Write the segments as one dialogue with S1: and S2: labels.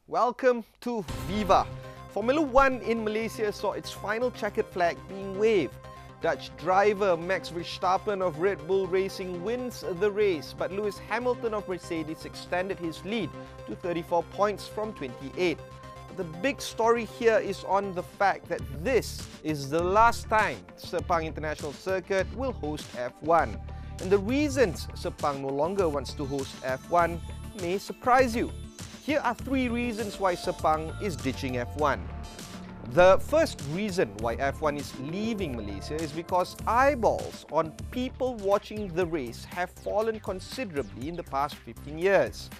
S1: Welcome to Viva. Formula 1 in Malaysia saw its final checkered flag being waved. Dutch driver Max Verstappen of Red Bull Racing wins the race, but Lewis Hamilton of Mercedes extended his lead to 34 points from 28. The big story here is on the fact that this is the last time Sepang International Circuit will host F1. And the reasons Sepang no longer wants to host F1 may surprise you. Here are 3 reasons why Sepang is ditching F1. The first reason why F1 is leaving Malaysia is because eyeballs on people watching the race have fallen considerably in the past 15 years.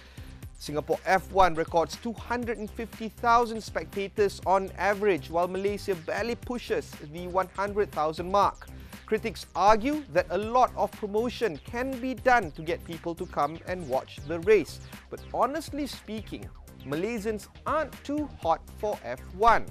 S1: Singapore F1 records 250,000 spectators on average, while Malaysia barely pushes the 100,000 mark. Critics argue that a lot of promotion can be done to get people to come and watch the race. But honestly speaking, Malaysians aren't too hot for F1.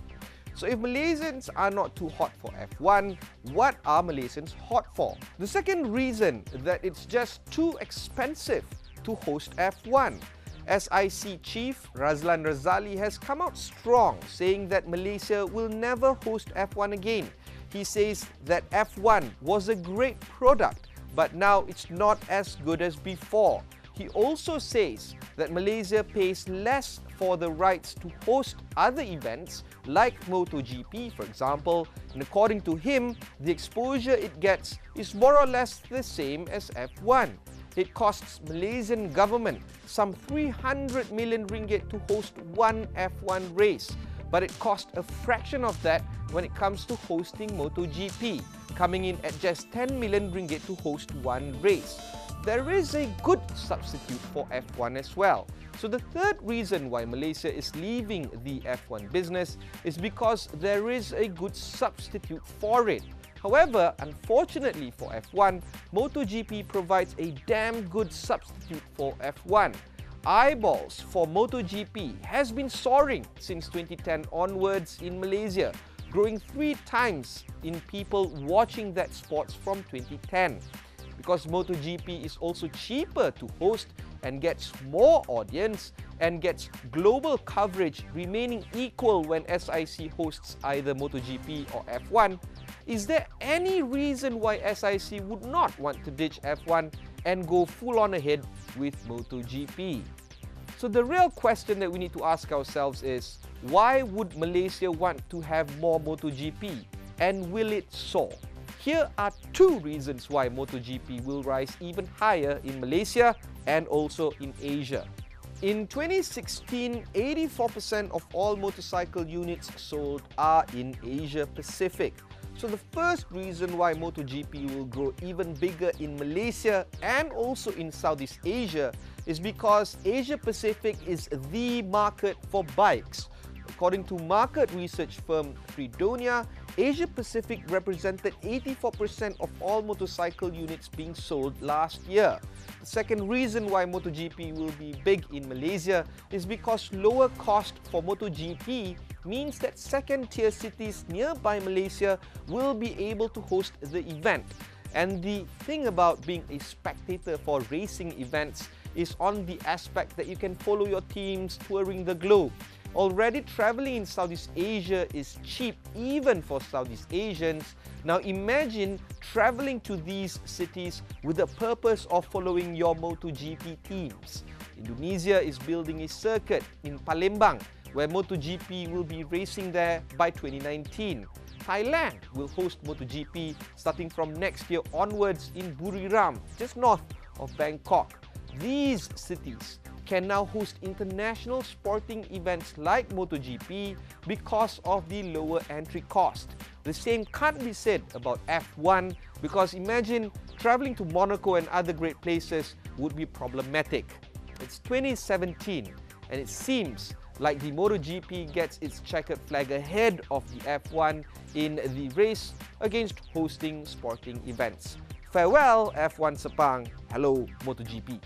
S1: So if Malaysians are not too hot for F1, what are Malaysians hot for? The second reason that it's just too expensive to host F1. SIC chief Razlan Razali has come out strong, saying that Malaysia will never host F1 again. He says that F1 was a great product, but now it's not as good as before. He also says that Malaysia pays less for the rights to host other events like MotoGP, for example, and according to him, the exposure it gets is more or less the same as F1. It costs Malaysian government some 300 million ringgit to host one F1 race, but it costs a fraction of that when it comes to hosting MotoGP, coming in at just 10 million ringgit to host one race. There is a good substitute for F1 as well. So the third reason why Malaysia is leaving the F1 business is because there is a good substitute for it. However, unfortunately for F1, MotoGP provides a damn good substitute for F1. Eyeballs for MotoGP has been soaring since 2010 onwards in Malaysia, growing 3 times in people watching that sport from 2010. Because MotoGP is also cheaper to host and gets more audience and gets global coverage remaining equal when SIC hosts either MotoGP or F1, is there any reason why SIC would not want to ditch F1 and go full on ahead with MotoGP? So the real question that we need to ask ourselves is, why would Malaysia want to have more MotoGP, and will it soar? Here are 2 reasons why MotoGP will rise even higher in Malaysia and also in Asia. In 2016, 84% of all motorcycle units sold are in Asia Pacific. So the first reason why MotoGP will grow even bigger in Malaysia and also in Southeast Asia is because Asia Pacific is the market for bikes. According to market research firm Fredonia, Asia Pacific represented 84% of all motorcycle units being sold last year. The second reason why MotoGP will be big in Malaysia is because lower cost for MotoGP means that second-tier cities nearby Malaysia will be able to host the event. And the thing about being a spectator for racing events is on the aspect that you can follow your teams touring the globe. Already traveling in Southeast Asia is cheap even for Southeast Asians. Now imagine traveling to these cities with the purpose of following your MotoGP teams. Indonesia is building a circuit in Palembang where MotoGP will be racing there by 2019. Thailand will host MotoGP starting from next year onwards in Buriram, just north of Bangkok. These cities can now host international sporting events like MotoGP because of the lower entry cost. The same can't be said about F1 because imagine traveling to Monaco and other great places would be problematic. It's 2017 and it seems like the MotoGP gets its checkered flag ahead of the F1 in the race against hosting sporting events. Farewell F1 Sepang, hello MotoGP.